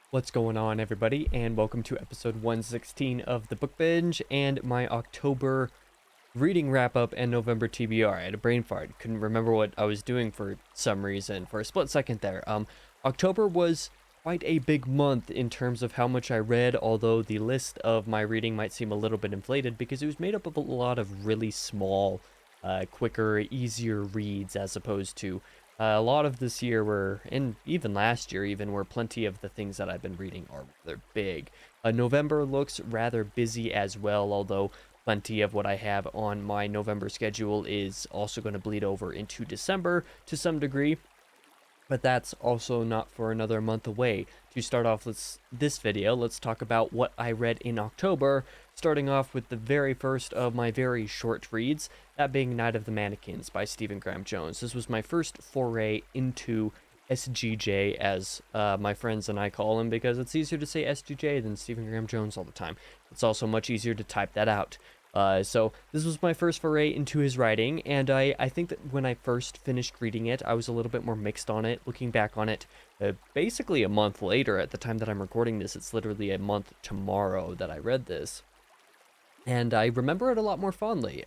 What's going on, everybody, and welcome to episode 116 of the Book Binge and my October reading wrap up and November TBR. I had a brain fart, couldn't remember what I was doing for some reason for a split second there. October was quite a big month in terms of how much I read, although the list of my reading might seem a little bit inflated because it was made up of a lot of really small, quicker, easier reads as opposed to a lot of this year were, and even last year, even where plenty of the things that I've been reading are rather big. November looks rather busy as well, although plenty of what I have on my November schedule is also going to bleed over into December to some degree. But that's also not for another month away. To start off this video, let's talk about what I read in October, starting off with the very first of my very short reads, that being Night of the Mannequins by Stephen Graham Jones. This was my first foray into SGJ, as my friends and I call him, because it's easier to say SGJ than Stephen Graham Jones all the time. It's also much easier to type that out. So this was my first foray into his writing, and I think that when I first finished reading it, I was a little bit more mixed on it. Looking back on it, basically a month later, at the time that I'm recording this, it's literally a month tomorrow that I read this. And I remember it a lot more fondly.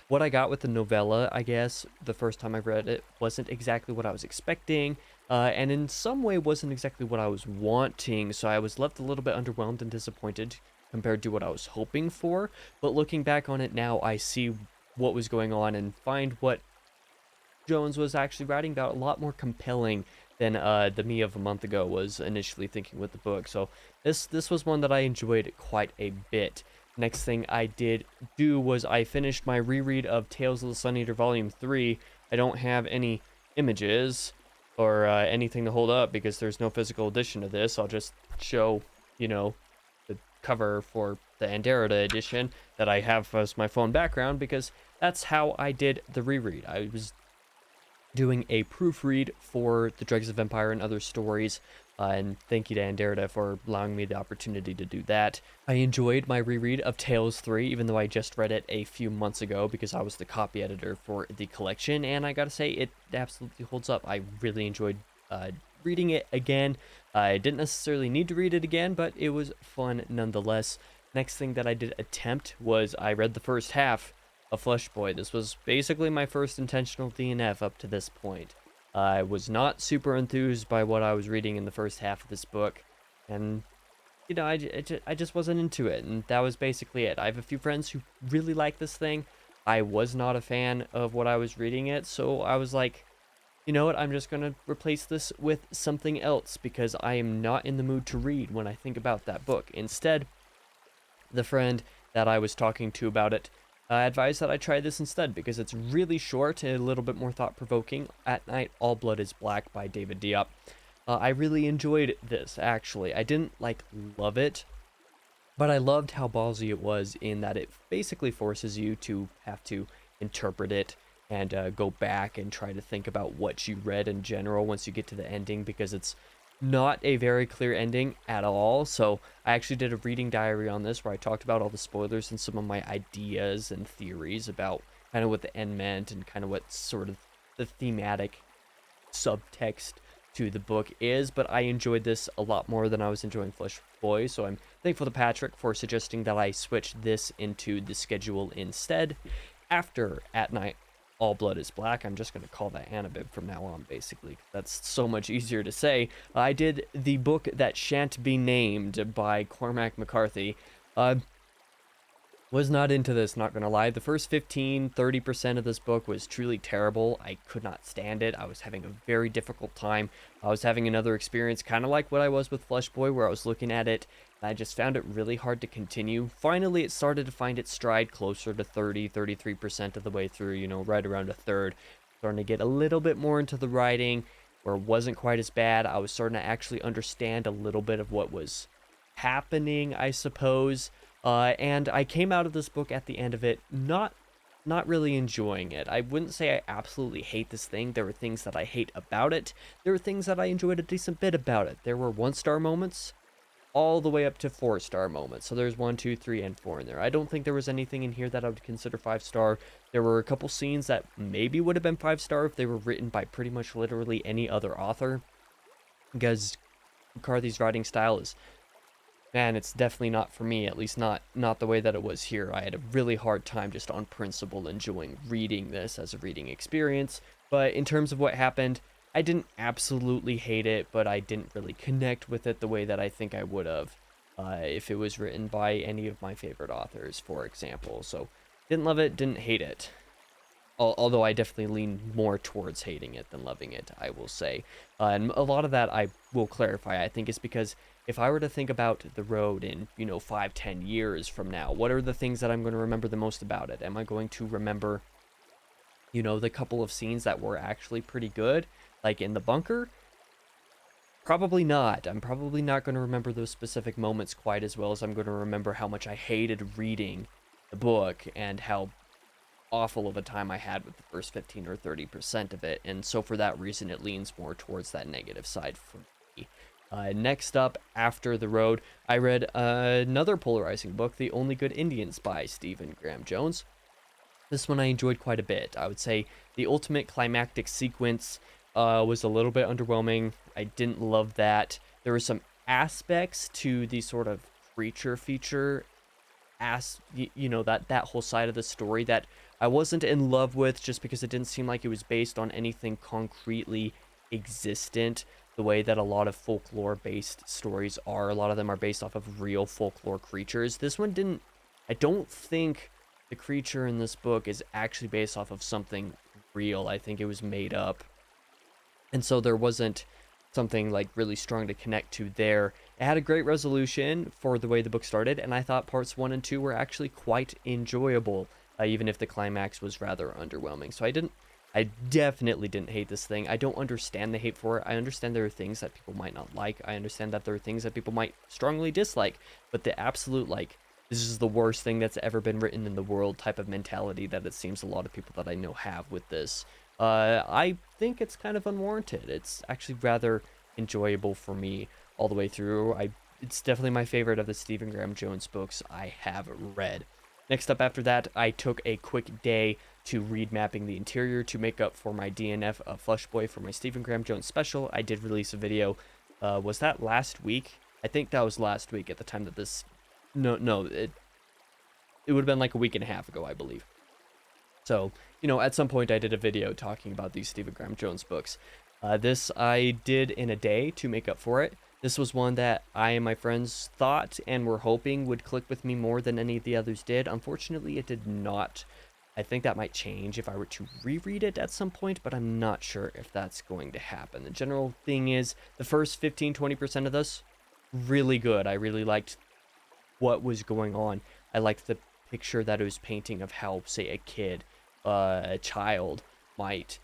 What I got with the novella, I guess, the first time I read it, wasn't exactly what I was expecting, and in some way wasn't exactly what I was wanting, so I was left a little bit underwhelmed and disappointed compared to what I was hoping for. But looking back on it now, I see what was going on and find what Jones was actually writing about a lot more compelling than the me of a month ago was initially thinking with the book. So this was one that I enjoyed quite a bit. Next thing I did do was I finished my reread of Tales of the Sun Eater Volume 3. I don't have any images or anything to hold up because there's no physical edition of this. I'll just show, the cover for the Anderida edition that I have as my phone background because that's how I did the reread. I was doing a proofread for The Dregs of Empire and Other Stories, and thank you to Anderida for allowing me the opportunity to do that. I enjoyed my reread of Tales 3, even though I just read it a few months ago because I was the copy editor for the collection, and I gotta say, it absolutely holds up. I really enjoyed reading it again. I didn't necessarily need to read it again, but it was fun nonetheless. Next thing that I did attempt was I read the first half of Flesh Boy. This was basically my first intentional DNF up to this point. I was not super enthused by what I was reading in the first half of this book, and I just wasn't into it, and that was basically it. I have a few friends who really like this thing. I was not a fan of what I was reading it, so I was like, you know what, I'm just going to replace this with something else because I am not in the mood to read when I think about that book. Instead, the friend that I was talking to about it advised that I try this instead because it's really short and a little bit more thought-provoking. At Night, All Blood is Black by David Diop. I really enjoyed this, actually. I didn't, love it, but I loved how ballsy it was in that it basically forces you to have to interpret it and go back and try to think about what you read in general once you get to the ending, because it's not a very clear ending at all. So I actually did a reading diary on this where I talked about all the spoilers and some of my ideas and theories about kind of what the end meant and kind of what sort of the thematic subtext to the book is. But I enjoyed this a lot more than I was enjoying Flesh Boy, so I'm thankful to Patrick for suggesting that I switch this into the schedule instead. After At Night, All Blood is Black, I'm just going to call that Annabib from now on, basically. That's so much easier to say. I did the book that shan't be named by Cormac McCarthy. Was not into this, not gonna lie. The first 15-30% of this book was truly terrible. I could not stand it. I was having a very difficult time. I was having another experience kind of like what I was with Flesh Boy, where I was looking at it and I just found it really hard to continue. Finally, it started to find its stride closer to 33% of the way through, right around a third. Starting to get a little bit more into the writing where it wasn't quite as bad. I was starting to actually understand a little bit of what was happening, I suppose. And I came out of this book at the end of it not really enjoying it. I wouldn't say I absolutely hate this thing. There were things that I hate about it. There were things that I enjoyed a decent bit about it. There were 1-star moments all the way up to 4-star moments. So there's 1, 2, 3, and 4 in there. I don't think there was anything in here that I would consider 5-star. There were a couple scenes that maybe would have been 5-star if they were written by pretty much literally any other author, because McCarthy's writing style is, man, it's definitely not for me, at least not the way that it was here. I had a really hard time just on principle enjoying reading this as a reading experience. But in terms of what happened, I didn't absolutely hate it, but I didn't really connect with it the way that I think I would have if it was written by any of my favorite authors, for example. So didn't love it, didn't hate it. Although I definitely lean more towards hating it than loving it, I will say. And a lot of that I will clarify, I think, is because if I were to think about The Road in, 5-10 years from now, what are the things that I'm going to remember the most about it? Am I going to remember, the couple of scenes that were actually pretty good, like in the bunker? Probably not. I'm probably not going to remember those specific moments quite as well as I'm going to remember how much I hated reading the book and how awful of a time I had with the first 15 or 30% of it. And so for that reason, it leans more towards that negative side for me. Next up, after The Road, I read another polarizing book, The Only Good Indians by Stephen Graham Jones. This one I enjoyed quite a bit. I would say the ultimate climactic sequence was a little bit underwhelming. I didn't love that. There were some aspects to the sort of creature feature that whole side of the story that I wasn't in love with, just because it didn't seem like it was based on anything concretely existent the way that a lot of folklore based stories are. A lot of them are based off of real folklore creatures. This one didn't. I don't think the creature in this book is actually based off of something real. I think it was made up, and so there wasn't something like really strong to connect to there. It had a great resolution for the way the book started, and I thought parts 1 and 2 were actually quite enjoyable, even if the climax was rather underwhelming. So I definitely didn't hate this thing. I don't understand the hate for it. I understand there are things that people might not like. I understand that there are things that people might strongly dislike, but the absolute, like, this is the worst thing that's ever been written in the world type of mentality that it seems a lot of people that I know have with this, I think it's kind of unwarranted. It's actually rather enjoyable for me all the way through. It's definitely my favorite of the Stephen Graham Jones books I have read. Next up after that, I took a quick day to read Mapping the Interior to make up for my DNF of Flush Boy for my Stephen Graham Jones special. I did release a video. Was that last week? I think that was last week at the time that this... No, it would have been like a week and a half ago, I believe. So, at some point I did a video talking about these Stephen Graham Jones books. This I did in a day to make up for it. This was one that I and my friends thought and were hoping would click with me more than any of the others did. Unfortunately, it did not. I think that might change if I were to reread it at some point, but I'm not sure if that's going to happen. The general thing is, the first 15-20% of this, really good. I really liked what was going on. I liked the picture that it was painting of how, say, a child might,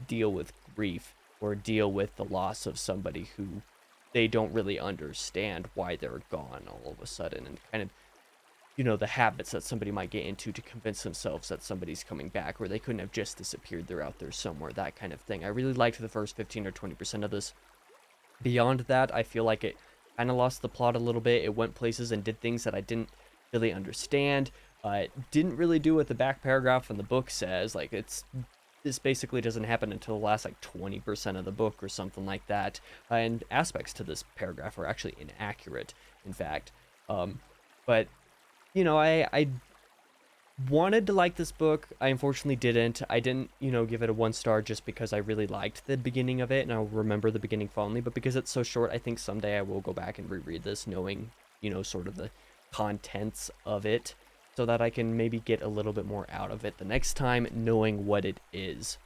deal with grief or deal with the loss of somebody who they don't really understand why they're gone all of a sudden, and kind of, the habits that somebody might get into to convince themselves that somebody's coming back, or they couldn't have just disappeared, they're out there somewhere, that kind of thing. I really liked the first 15 or 20% of this. Beyond that, I feel like it kind of lost the plot a little bit. It went places and did things that I didn't really understand. It didn't really do what the back paragraph in the book says. Like, this basically doesn't happen until the last, like, 20% of the book or something like that. And aspects to this paragraph are actually inaccurate, in fact. But, I wanted to like this book. I unfortunately didn't. I didn't, give it a 1 star just because I really liked the beginning of it, and I'll remember the beginning fondly. But because it's so short, I think someday I will go back and reread this, knowing, sort of the contents of it, so that I can maybe get a little bit more out of it the next time, knowing what it is.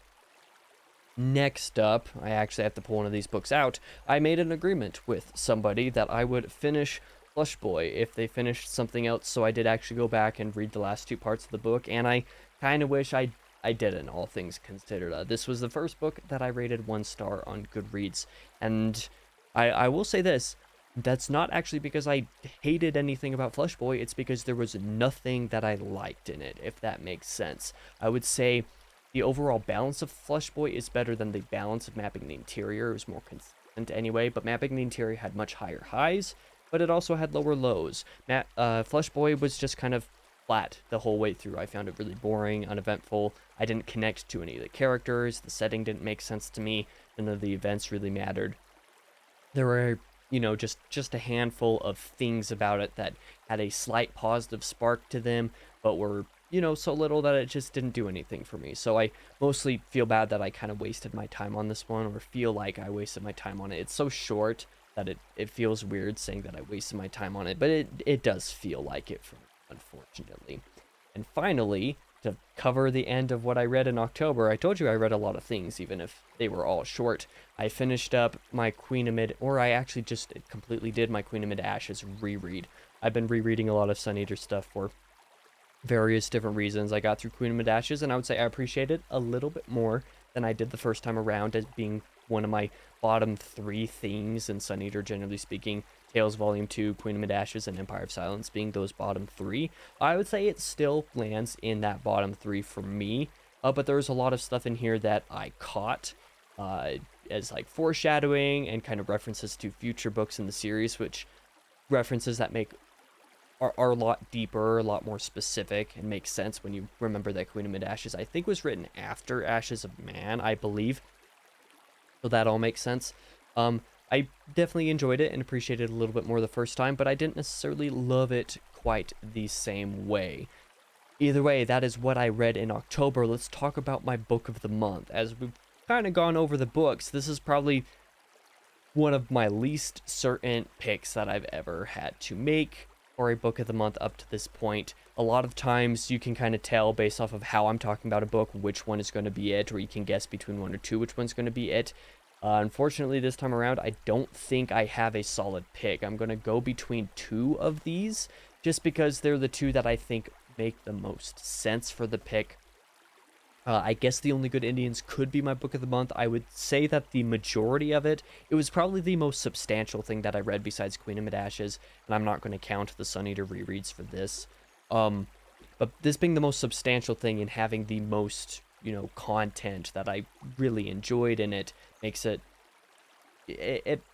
Next up, I actually have to pull one of these books out. I made an agreement with somebody that I would finish Flush Boy if they finished something else, so I did actually go back and read the last 2 parts of the book, and I kind of wish I didn't, all things considered. This was the first book that I rated 1 star on Goodreads, and I will say this: that's not actually because I hated anything about Flush Boy, it's because there was nothing that I liked in it, if that makes sense. I would say the overall balance of Flush Boy is better than the balance of Mapping the Interior. It was more consistent anyway, but Mapping the Interior had much higher highs, but it also had lower lows. Flush Boy was just kind of flat the whole way through. I found it really boring, uneventful. I didn't connect to any of the characters. The setting didn't make sense to me. None of the events really mattered. There were just a handful of things about it that had a slight positive spark to them, but were, so little that it just didn't do anything for me. So I mostly feel bad that I kind of wasted my time on this one, or feel like I wasted my time on it. It's so short that it feels weird saying that I wasted my time on it, but it does feel like it for me, unfortunately. And finally, to cover the end of what I read in October, I told you I read a lot of things, even if they were all short. I finished up my Queen of Mid, or I actually just completely did my Queen of Mid Ashes reread. I've been rereading a lot of Sun Eater stuff for various different reasons. I got through Queen of Mid Ashes, and I would say I appreciate it a little bit more than I did the first time around, as being one of my bottom three things in Sun Eater, generally speaking. Tales Volume 2, Queen of Mid Ashes, and Empire of Silence being those bottom three. I would say it still lands in that bottom three for me, but there's a lot of stuff in here that I caught uh, as like foreshadowing and kind of references to future books in the series, which references that are a lot deeper, a lot more specific, and make sense when you remember that Queen of Mid Ashes, I think, was written after Ashes of Man, I believe. So that all makes sense. I definitely enjoyed it and appreciated it a little bit more the first time, but I didn't necessarily love it quite the same way. Either way, that is what I read in October. Let's talk about my book of the month. As we've kind of gone over the books, this is probably one of my least certain picks that I've ever had to make for a book of the month up to this point. A lot of times you can kind of tell based off of how I'm talking about a book which one is going to be it, or you can guess between one or two which one's going to be it. Unfortunately, this time around, I don't think I have a solid pick. I'm going to go between two of these just because they're the two that I think make the most sense for the pick. I guess The Only Good Indians could be my book of the month. I would say that the majority of it was probably the most substantial thing that I read besides Queen of Mid Ashes, and I'm not going to count the Sun Eater rereads for this. But this being the most substantial thing and having the most, content that I really enjoyed in it makes it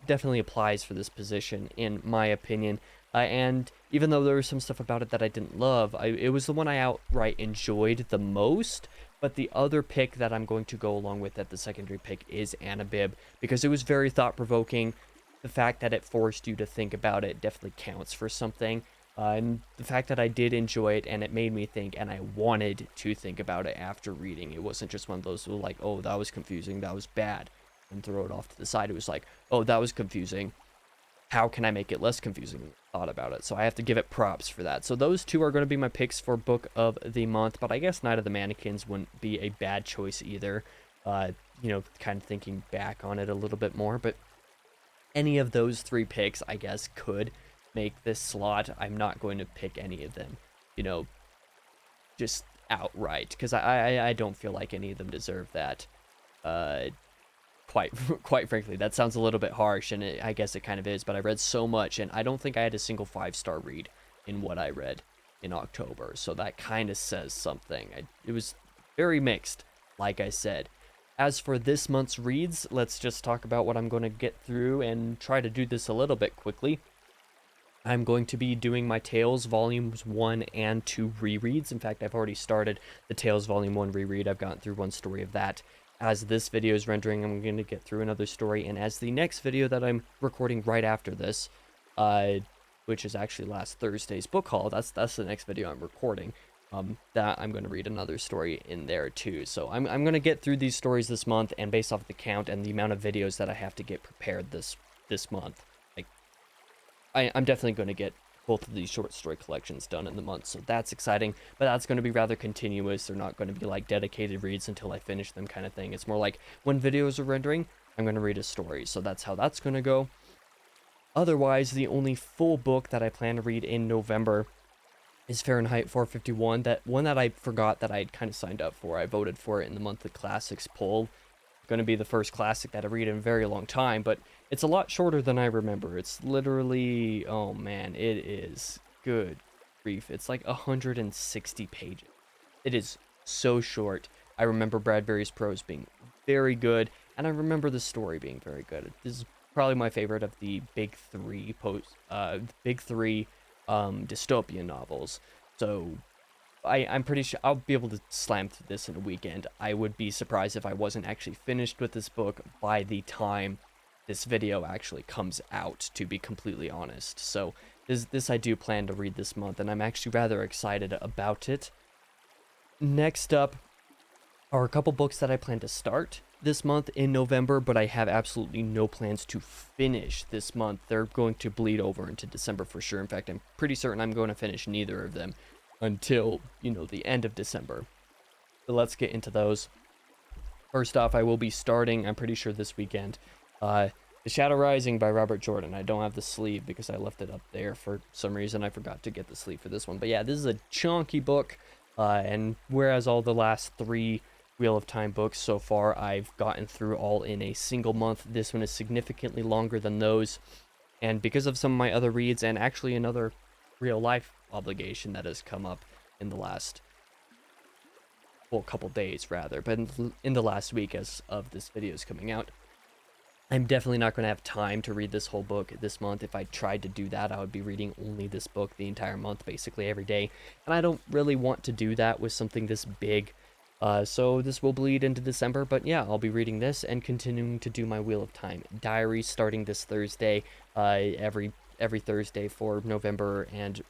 definitely applies for this position, in my opinion. And even though there was some stuff about it that I didn't love, it was the one I outright enjoyed the most. But the other pick that I'm going to go along with at the secondary pick is Annabib, because it was very thought-provoking. The fact that it forced you to think about it definitely counts for something. And the fact that I did enjoy it and it made me think, and I wanted to think about it after reading. It wasn't just one of those like, oh, that was confusing, that was bad, and throw it off to the side. It was like, oh, that was confusing. How can I make it less confusing? Thought about it. So I have to give it props for that. So those two are going to be my picks for book of the month, but I guess Night of the Mannequins wouldn't be a bad choice either. Kind of thinking back on it a little bit more, but any of those three picks, I guess, could make this slot. I'm not going to pick any of them, just outright, because I don't feel like any of them deserve that. Quite frankly, that sounds a little bit harsh, and I guess it kind of is, but I read so much, and I don't think I had a single 5-star read in what I read in October, so that kind of says something. It was very mixed, like I said. As for this month's reads, let's just talk about what I'm going to get through and try to do this a little bit quickly. I'm going to be doing my Tales Volumes 1 and 2 rereads. In fact, I've already started the Tales Volume 1 reread. I've gotten through one story of that. As this video is rendering, I'm going to get through another story. And as the next video that I'm recording right after this, which is actually last Thursday's book haul, that's the next video I'm recording, that I'm going to read another story in there too. So I'm going to get through these stories this month, and based off the count and the amount of videos that I have to get prepared this month, I'm definitely going to get both of these short story collections done in the month, so that's exciting. But that's going to be rather continuous. They're not going to be like dedicated reads until I finish them kind of thing. It's more like when videos are rendering, I'm going to read a story, so that's how that's going to go. Otherwise, the only full book that I plan to read in November is Fahrenheit 451, that one that I forgot that I'd kind of signed up for. I voted for it in the monthly classics poll. Going to be the first classic that I read in a very long time, but it's a lot shorter than I remember. It's literally, oh man, it is good grief. It's like 160 pages. It is so short. I remember Bradbury's prose being very good, and I remember the story being very good. This is probably my favorite of the big three dystopian novels. So I'm pretty sure I'll be able to slam through this in a weekend. I would be surprised if I wasn't actually finished with this book by the time this video actually comes out, to be completely honest. So this I do plan to read this month, and I'm actually rather excited about it. Next up are a couple books that I plan to start this month in November, but I have absolutely no plans to finish this month. They're going to bleed over into December for sure. In fact, I'm pretty certain I'm going to finish neither of them until, the end of December. So let's get into those. First off, I will be starting, I'm pretty sure this weekend, The Shadow Rising by Robert Jordan. I don't have the sleeve because I left it up there for some reason. I forgot to get the sleeve for this one. But yeah, this is a chunky book, and whereas all the last 3 Wheel of Time books so far I've gotten through all in a single month, this one is significantly longer than those. And because of some of my other reads, and actually another real life obligation that has come up in the last, well, couple days rather, but in the last week as of this video is coming out, I'm definitely not going to have time to read this whole book this month. If I tried to do that, I would be reading only this book the entire month, basically every day. And I don't really want to do that with something this big. So this will bleed into December, but yeah, I'll be reading this and continuing to do my Wheel of Time diary starting this Thursday, every Thursday for November, and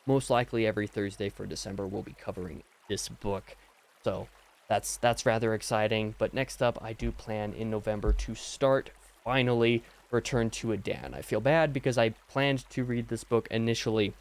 most likely every Thursday for December we'll be covering this book. So that's rather exciting. But next up, I do plan in November to start, finally, Return to Adan. I feel bad because I planned to read this book initially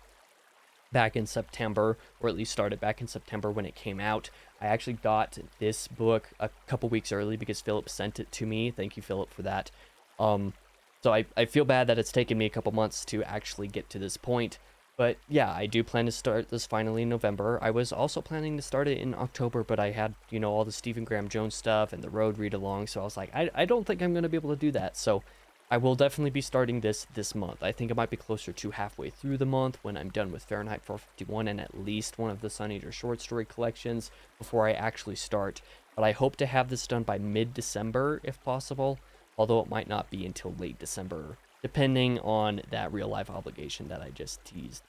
back in September, or at least started back in September when it came out. I actually got this book a couple weeks early because Philip sent it to me. Thank you, Philip, for that. So I feel bad that it's taken me a couple months to actually get to this point. But yeah, I do plan to start this finally in November. I was also planning to start it in October, but I had, all the Stephen Graham Jones stuff and the road read along. So I was like, I don't think I'm going to be able to do that. So I will definitely be starting this month. I think it might be closer to halfway through the month when I'm done with Fahrenheit 451 and at least one of the Sun Eater short story collections before I actually start. But I hope to have this done by mid-December if possible, although it might not be until late December, depending on that real life obligation that I just teased.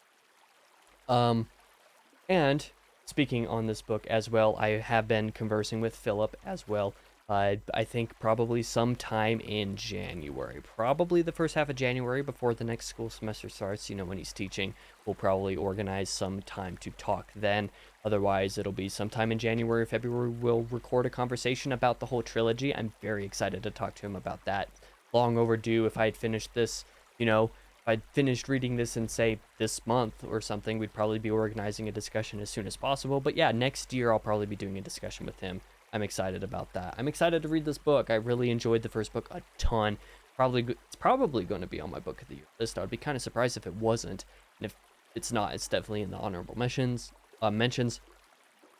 And speaking on this book as well, I have been conversing with Philip as well. I think probably sometime in January, probably the first half of January before the next school semester starts, when he's teaching, we'll probably organize some time to talk then. Otherwise, it'll be sometime in January or February, we'll record a conversation about the whole trilogy. I'm very excited to talk to him about that. Long overdue. If I had finished this, if I'd finished reading this in, say, this month or something, we'd probably be organizing a discussion as soon as possible. But yeah, next year I'll probably be doing a discussion with him. I'm excited about that. I'm excited to read this book. I really enjoyed the first book a ton. It's probably going to be on my book of the year list. I would be kind of surprised if it wasn't. And if it's not, it's definitely in the honorable mentions. The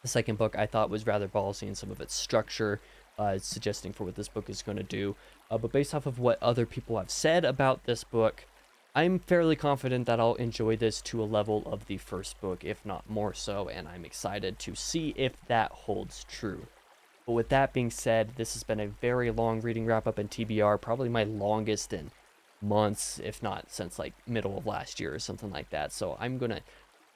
second book I thought was rather ballsy in some of its structure, suggesting for what this book is going to do. But based off of what other people have said about this book, I'm fairly confident that I'll enjoy this to a level of the first book, if not more so, and I'm excited to see if that holds true. But with that being said, this has been a very long reading wrap-up in TBR, probably my longest in months, if not since like middle of last year or something like that. So I'm going to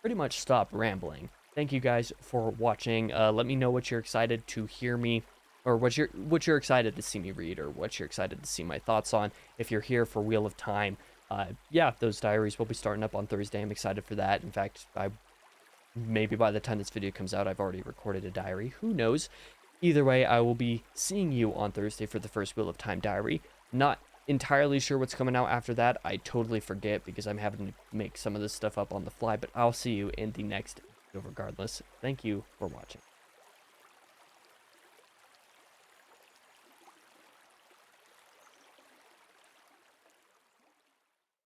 pretty much stop rambling. Thank you guys for watching. Let me know what you're excited to hear me, or what you're excited to see me read, or what you're excited to see my thoughts on. If you're here for Wheel of Time, yeah, those diaries will be starting up on Thursday. I'm excited for that. In fact, maybe by the time this video comes out, I've already recorded a diary. Who knows? Either way, I will be seeing you on Thursday for the first Wheel of Time diary. Not entirely sure what's coming out after that. I totally forget because I'm having to make some of this stuff up on the fly, but I'll see you in the next video regardless. Thank you for watching.